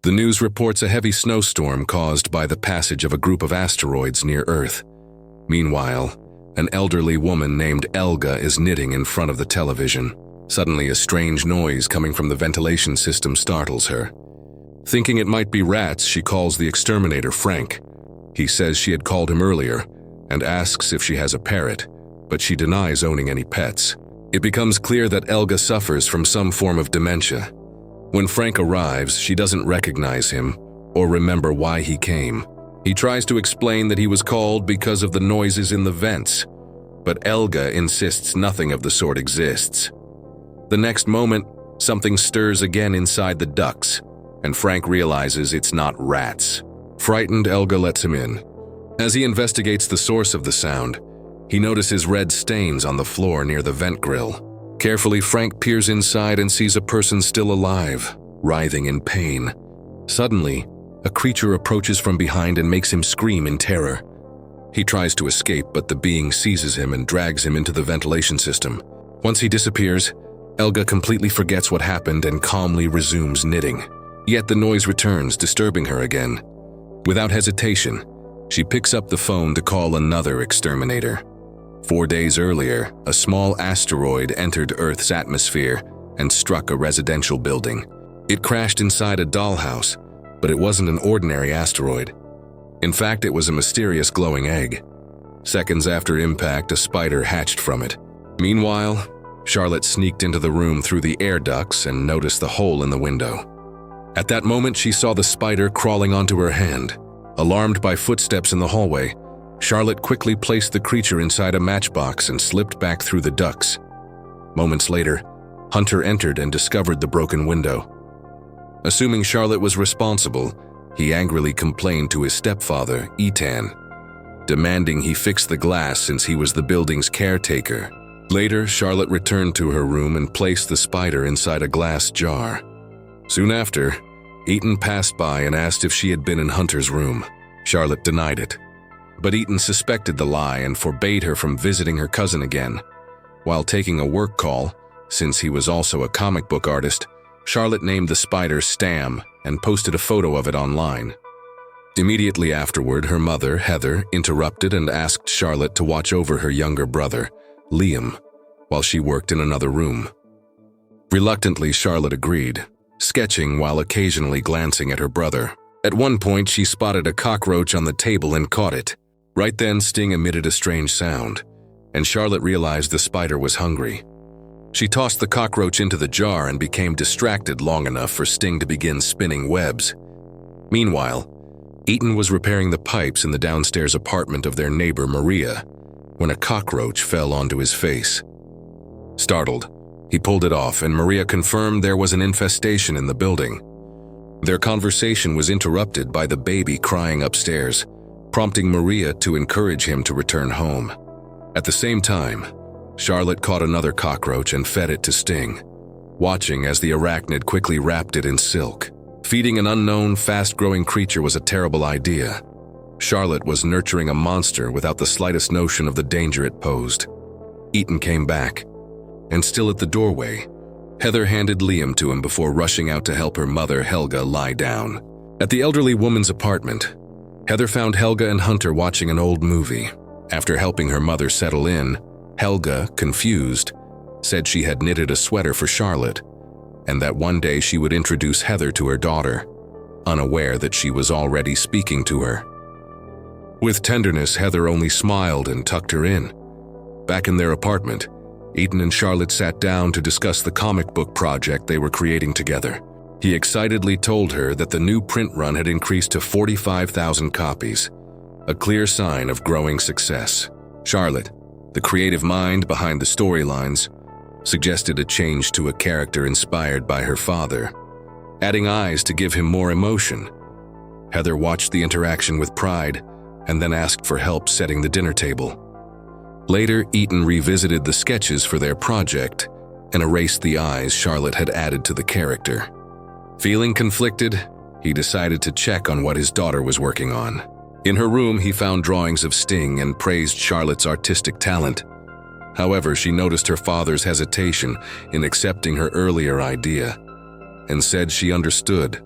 The news reports a heavy snowstorm caused by the passage of a group of asteroids near Earth. Meanwhile, an elderly woman named Elga is knitting in front of the television. Suddenly, a strange noise coming from the ventilation system startles her. Thinking it might be rats, she calls the exterminator Frank. He says she had called him earlier and asks if she has a parrot, but she denies owning any pets. It becomes clear that Elga suffers from some form of dementia. When Frank arrives, she doesn't recognize him or remember why he came. He tries to explain that he was called because of the noises in the vents, but Elga insists nothing of the sort exists. The next moment, something stirs again inside the ducts, and Frank realizes it's not rats. Frightened, Elga lets him in. As he investigates the source of the sound, he notices red stains on the floor near the vent grill. Carefully, Frank peers inside and sees a person still alive, writhing in pain. Suddenly, a creature approaches from behind and makes him scream in terror. He tries to escape, but the being seizes him and drags him into the ventilation system. Once he disappears, Elga completely forgets what happened and calmly resumes knitting. Yet the noise returns, disturbing her again. Without hesitation, she picks up the phone to call another exterminator. 4 days earlier, a small asteroid entered Earth's atmosphere and struck a residential building. It crashed inside a dollhouse, but it wasn't an ordinary asteroid. In fact, it was a mysterious glowing egg. Seconds after impact, a spider hatched from it. Meanwhile, Charlotte sneaked into the room through the air ducts and noticed the hole in the window. At that moment, she saw the spider crawling onto her hand. Alarmed by footsteps in the hallway, Charlotte quickly placed the creature inside a matchbox and slipped back through the ducts. Moments later, Hunter entered and discovered the broken window. Assuming Charlotte was responsible, he angrily complained to his stepfather, Ethan, demanding he fix the glass since he was the building's caretaker. Later, Charlotte returned to her room and placed the spider inside a glass jar. Soon after, Ethan passed by and asked if she had been in Hunter's room. Charlotte denied it, but Ethan suspected the lie and forbade her from visiting her cousin again. While taking a work call, since he was also a comic book artist, Charlotte named the spider Stam and posted a photo of it online. Immediately afterward, her mother, Heather, interrupted and asked Charlotte to watch over her younger brother, Liam, while she worked in another room. Reluctantly, Charlotte agreed, sketching while occasionally glancing at her brother. At one point, she spotted a cockroach on the table and caught it. Right then, Sting emitted a strange sound, and Charlotte realized the spider was hungry. She tossed the cockroach into the jar and became distracted long enough for Sting to begin spinning webs. Meanwhile, Ethan was repairing the pipes in the downstairs apartment of their neighbor Maria when a cockroach fell onto his face. Startled, he pulled it off, and Maria confirmed there was an infestation in the building. Their conversation was interrupted by the baby crying upstairs, prompting Maria to encourage him to return home. At the same time, Charlotte caught another cockroach and fed it to Sting, watching as the arachnid quickly wrapped it in silk. Feeding an unknown, fast-growing creature was a terrible idea. Charlotte was nurturing a monster without the slightest notion of the danger it posed. Ethan came back, and still at the doorway, Heather handed Liam to him before rushing out to help her mother, Helga, lie down. At the elderly woman's apartment, Heather found Helga and Hunter watching an old movie. After helping her mother settle in, Helga, confused, said she had knitted a sweater for Charlotte, and that one day she would introduce Heather to her daughter, unaware that she was already speaking to her. With tenderness, Heather only smiled and tucked her in. Back in their apartment, Ethan and Charlotte sat down to discuss the comic book project they were creating together. He excitedly told her that the new print run had increased to 45,000 copies, a clear sign of growing success. Charlotte, the creative mind behind the storylines, suggested a change to a character inspired by her father, adding eyes to give him more emotion. Heather watched the interaction with pride and then asked for help setting the dinner table. Later, Ethan revisited the sketches for their project and erased the eyes Charlotte had added to the character. Feeling conflicted, he decided to check on what his daughter was working on. In her room, he found drawings of Sting and praised Charlotte's artistic talent. However, she noticed her father's hesitation in accepting her earlier idea and said she understood.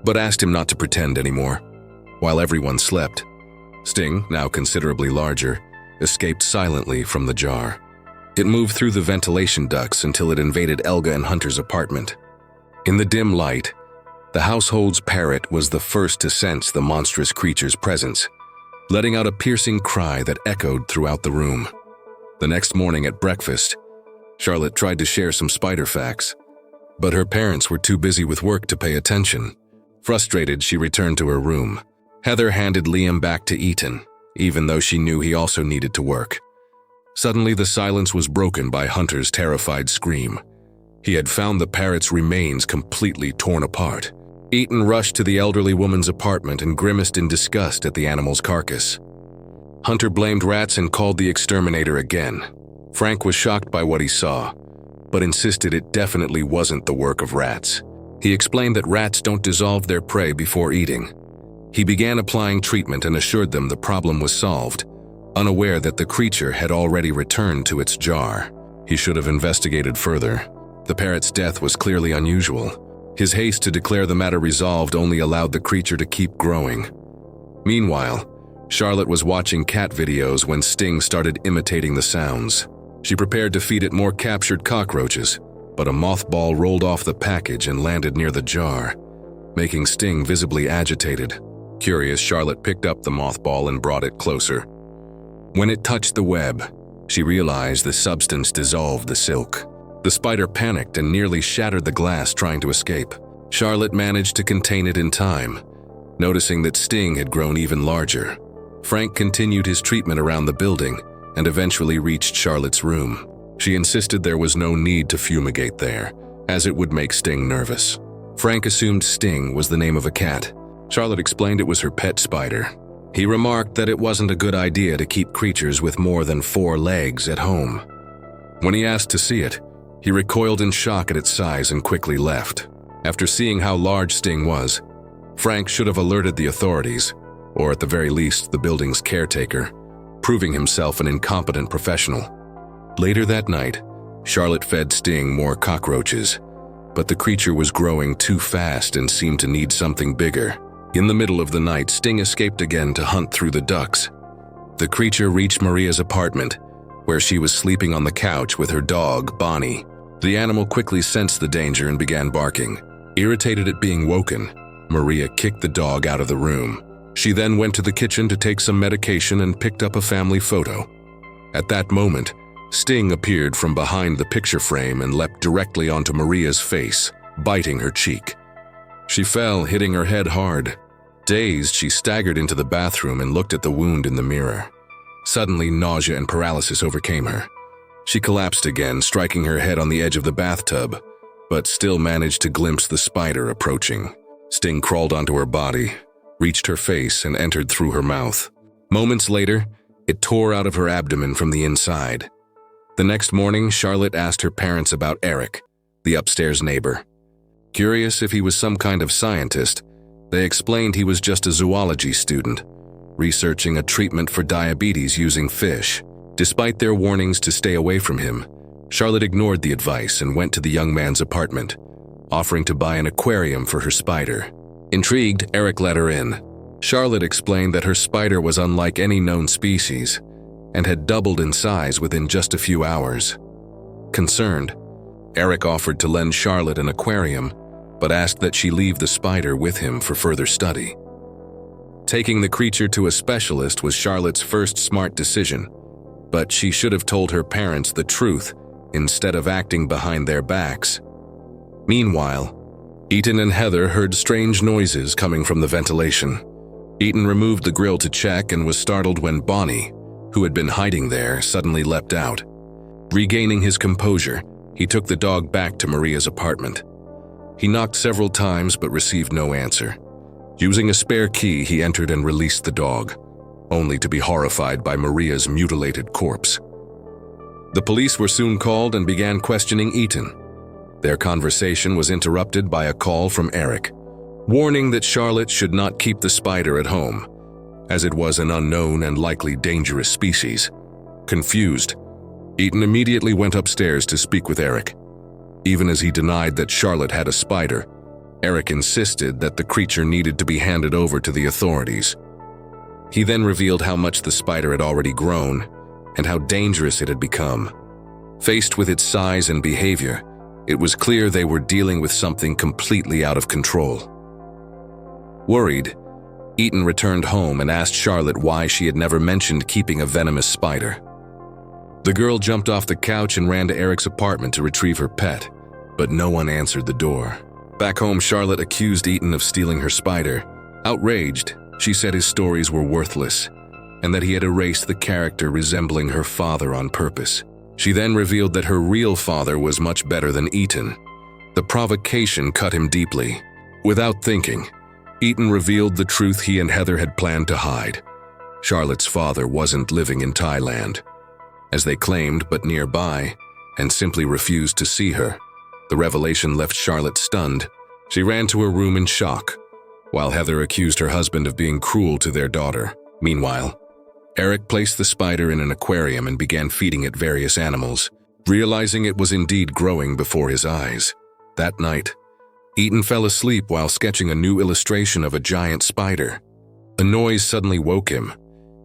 but asked him not to pretend anymore. While everyone slept, Sting, now considerably larger, escaped silently from the jar. It moved through the ventilation ducts until it invaded Elga and Hunter's apartment. In the dim light, the household's parrot was the first to sense the monstrous creature's presence, letting out a piercing cry that echoed throughout the room. The next morning at breakfast, Charlotte tried to share some spider facts, but her parents were too busy with work to pay attention. Frustrated, she returned to her room. Heather handed Liam back to Ethan, even though she knew he also needed to work. Suddenly, the silence was broken by Hunter's terrified scream. He had found the parrot's remains completely torn apart. Ethan rushed to the elderly woman's apartment and grimaced in disgust at the animal's carcass. Hunter blamed rats and called the exterminator again. Frank was shocked by what he saw, but insisted it definitely wasn't the work of rats. He explained that rats don't dissolve their prey before eating. He began applying treatment and assured them the problem was solved, unaware that the creature had already returned to its jar. He should have investigated further. The parrot's death was clearly unusual. His haste to declare the matter resolved only allowed the creature to keep growing. Meanwhile, Charlotte was watching cat videos when Sting started imitating the sounds. She prepared to feed it more captured cockroaches, but a mothball rolled off the package and landed near the jar, making Sting visibly agitated. Curious, Charlotte picked up the mothball and brought it closer. When it touched the web, she realized the substance dissolved the silk. The spider panicked and nearly shattered the glass trying to escape. Charlotte managed to contain it in time, noticing that Sting had grown even larger. Frank continued his treatment around the building and eventually reached Charlotte's room. She insisted there was no need to fumigate there, as it would make Sting nervous. Frank assumed Sting was the name of a cat. Charlotte explained it was her pet spider. He remarked that it wasn't a good idea to keep creatures with more than 4 legs at home. When he asked to see it, he recoiled in shock at its size and quickly left. After seeing how large Sting was, Frank should have alerted the authorities, or at the very least the building's caretaker, proving himself an incompetent professional. Later that night, Charlotte fed Sting more cockroaches, but the creature was growing too fast and seemed to need something bigger. In the middle of the night, Sting escaped again to hunt through the ducts. The creature reached Maria's apartment, where she was sleeping on the couch with her dog, Bonnie. The animal quickly sensed the danger and began barking. Irritated at being woken, Maria kicked the dog out of the room. She then went to the kitchen to take some medication and picked up a family photo. At that moment, Sting appeared from behind the picture frame and leapt directly onto Maria's face, biting her cheek. She fell, hitting her head hard. Dazed, she staggered into the bathroom and looked at the wound in the mirror. Suddenly, nausea and paralysis overcame her. She collapsed again, striking her head on the edge of the bathtub, but still managed to glimpse the spider approaching. Sting crawled onto her body, reached her face, and entered through her mouth. Moments later, it tore out of her abdomen from the inside. The next morning, Charlotte asked her parents about Eric, the upstairs neighbor. Curious if he was some kind of scientist, they explained he was just a zoology student, researching a treatment for diabetes using fish. Despite their warnings to stay away from him, Charlotte ignored the advice and went to the young man's apartment, offering to buy an aquarium for her spider. Intrigued, Eric let her in. Charlotte explained that her spider was unlike any known species and had doubled in size within just a few hours. Concerned, Eric offered to lend Charlotte an aquarium, but asked that she leave the spider with him for further study. Taking the creature to a specialist was Charlotte's first smart decision, but she should have told her parents the truth instead of acting behind their backs. Meanwhile, Ethan and Heather heard strange noises coming from the ventilation. Ethan removed the grill to check and was startled when Bonnie, who had been hiding there, suddenly leapt out. Regaining his composure, he took the dog back to Maria's apartment. He knocked several times but received no answer. Using a spare key, he entered and released the dog, only to be horrified by Maria's mutilated corpse. The police were soon called and began questioning Ethan. Their conversation was interrupted by a call from Eric, warning that Charlotte should not keep the spider at home, as it was an unknown and likely dangerous species. Confused, Ethan immediately went upstairs to speak with Eric. Even as he denied that Charlotte had a spider, Eric insisted that the creature needed to be handed over to the authorities. He then revealed how much the spider had already grown and how dangerous it had become. Faced with its size and behavior, it was clear they were dealing with something completely out of control. Worried, Ethan returned home and asked Charlotte why she had never mentioned keeping a venomous spider. The girl jumped off the couch and ran to Eric's apartment to retrieve her pet, but no one answered the door. Back home, Charlotte accused Ethan of stealing her spider. Outraged, she said his stories were worthless and that he had erased the character resembling her father on purpose. She then revealed that her real father was much better than Ethan. The provocation cut him deeply. Without thinking, Ethan revealed the truth he and Heather had planned to hide. Charlotte's father wasn't living in Thailand, as they claimed, but nearby, and simply refused to see her. The revelation left Charlotte stunned. She ran to her room in shock, while Heather accused her husband of being cruel to their daughter. Meanwhile, Eric placed the spider in an aquarium and began feeding it various animals, realizing it was indeed growing before his eyes. That night, Ethan fell asleep while sketching a new illustration of a giant spider. A noise suddenly woke him,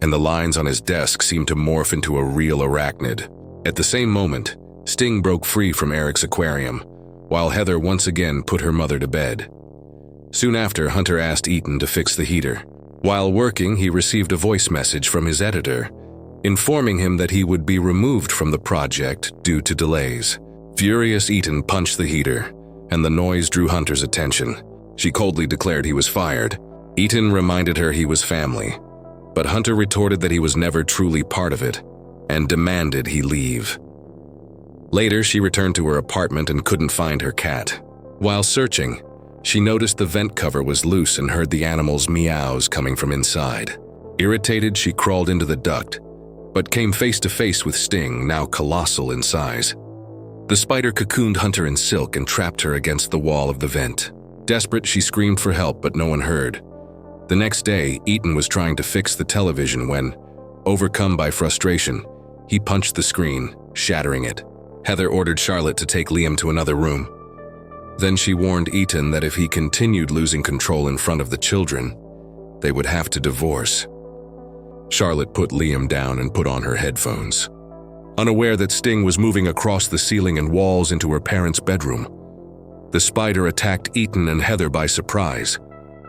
and the lines on his desk seemed to morph into a real arachnid. At the same moment, Sting broke free from Eric's aquarium, while Heather once again put her mother to bed. Soon after, Hunter asked Ethan to fix the heater. While working, he received a voice message from his editor, informing him that he would be removed from the project due to delays. Furious, Ethan punched the heater, and the noise drew Hunter's attention. She coldly declared he was fired. Ethan reminded her he was family, but Hunter retorted that he was never truly part of it, and demanded he leave. Later, she returned to her apartment and couldn't find her cat. While searching, she noticed the vent cover was loose and heard the animal's meows coming from inside. Irritated, she crawled into the duct, but came face to face with Sting, now colossal in size. The spider cocooned Hunter in silk and trapped her against the wall of the vent. Desperate, she screamed for help, but no one heard. The next day, Ethan was trying to fix the television when, overcome by frustration, he punched the screen, shattering it. Heather ordered Charlotte to take Liam to another room. Then she warned Ethan that if he continued losing control in front of the children, they would have to divorce. Charlotte put Liam down and put on her headphones. Unaware that Sting was moving across the ceiling and walls into her parents' bedroom, the spider attacked Ethan and Heather by surprise,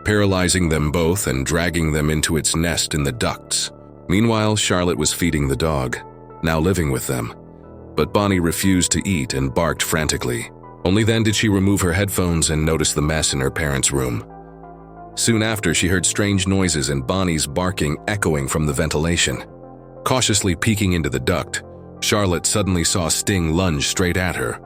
paralyzing them both and dragging them into its nest in the ducts. Meanwhile, Charlotte was feeding the dog, now living with them, but Bonnie refused to eat and barked frantically. Only then did she remove her headphones and notice the mess in her parents' room. Soon after, she heard strange noises and Bonnie's barking echoing from the ventilation. Cautiously peeking into the duct, Charlotte suddenly saw Sting lunge straight at her.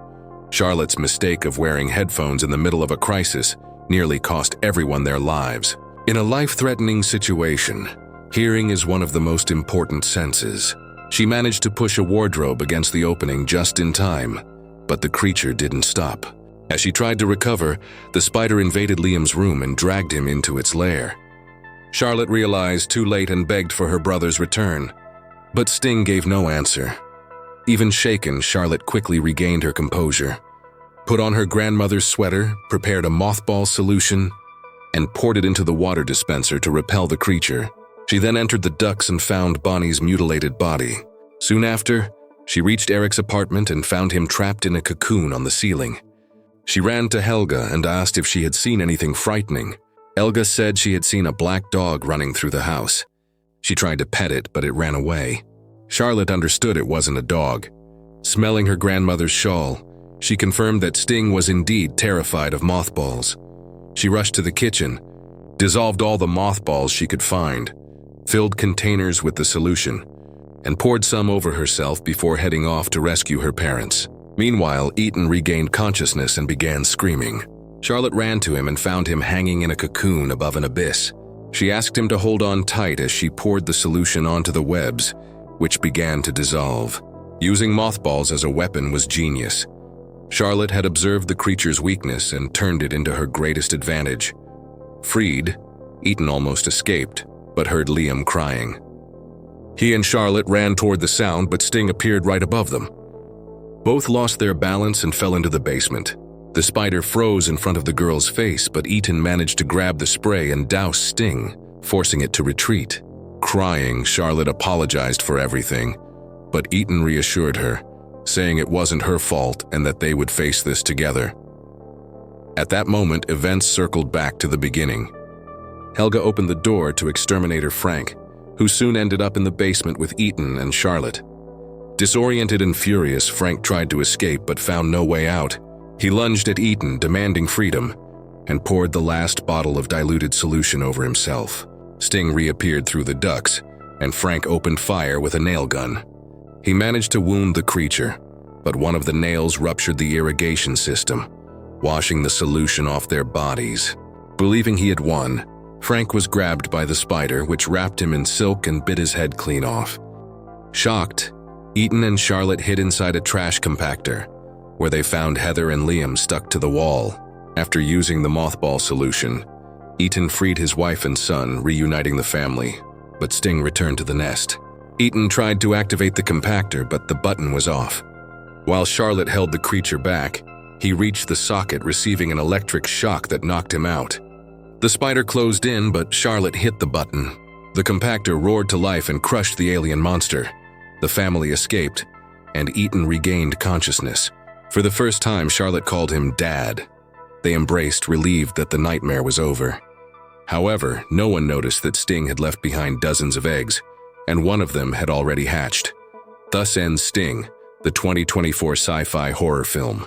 Charlotte's mistake of wearing headphones in the middle of a crisis nearly cost everyone their lives. In a life-threatening situation, hearing is one of the most important senses. She managed to push a wardrobe against the opening just in time, but the creature didn't stop. As she tried to recover, the spider invaded Liam's room and dragged him into its lair. Charlotte realized too late and begged for her brother's return, but Sting gave no answer. Even shaken, Charlotte quickly regained her composure, put on her grandmother's sweater, prepared a mothball solution, and poured it into the water dispenser to repel the creature. She then entered the ducts and found Bonnie's mutilated body. Soon after, she reached Eric's apartment and found him trapped in a cocoon on the ceiling. She ran to Helga and asked if she had seen anything frightening. Helga said she had seen a black dog running through the house. She tried to pet it, but it ran away. Charlotte understood it wasn't a dog. Smelling her grandmother's shawl, she confirmed that Sting was indeed terrified of mothballs. She rushed to the kitchen, dissolved all the mothballs she could find, filled containers with the solution, and poured some over herself before heading off to rescue her parents. Meanwhile, Ethan regained consciousness and began screaming. Charlotte ran to him and found him hanging in a cocoon above an abyss. She asked him to hold on tight as she poured the solution onto the webs, which began to dissolve. Using mothballs as a weapon was genius. Charlotte had observed the creature's weakness and turned it into her greatest advantage. Freed, Ethan almost escaped, but heard Liam crying. He and Charlotte ran toward the sound, but Sting appeared right above them. Both lost their balance and fell into the basement. The spider froze in front of the girl's face, but Ethan managed to grab the spray and douse Sting, forcing it to retreat. Crying, Charlotte apologized for everything, but Ethan reassured her, saying it wasn't her fault and that they would face this together. At that moment, events circled back to the beginning. Helga opened the door to exterminator Frank, who soon ended up in the basement with Ethan and Charlotte. Disoriented and furious, Frank tried to escape but found no way out. He lunged at Ethan, demanding freedom, and poured the last bottle of diluted solution over himself. Sting reappeared through the ducts, and Frank opened fire with a nail gun. He managed to wound the creature, but one of the nails ruptured the irrigation system, washing the solution off their bodies. Believing he had won, Frank was grabbed by the spider, which wrapped him in silk and bit his head clean off. Shocked, Ethan and Charlotte hid inside a trash compactor, where they found Heather and Liam stuck to the wall. After using the mothball solution, Ethan freed his wife and son, reuniting the family, but Sting returned to the nest. Ethan tried to activate the compactor, but the button was off. While Charlotte held the creature back, he reached the socket, receiving an electric shock that knocked him out. The spider closed in, but Charlotte hit the button. The compactor roared to life and crushed the alien monster. The family escaped, and Ethan regained consciousness. For the first time, Charlotte called him Dad. They embraced, relieved that the nightmare was over. However, no one noticed that Sting had left behind dozens of eggs, and one of them had already hatched. Thus ends Sting, the 2024 sci-fi horror film.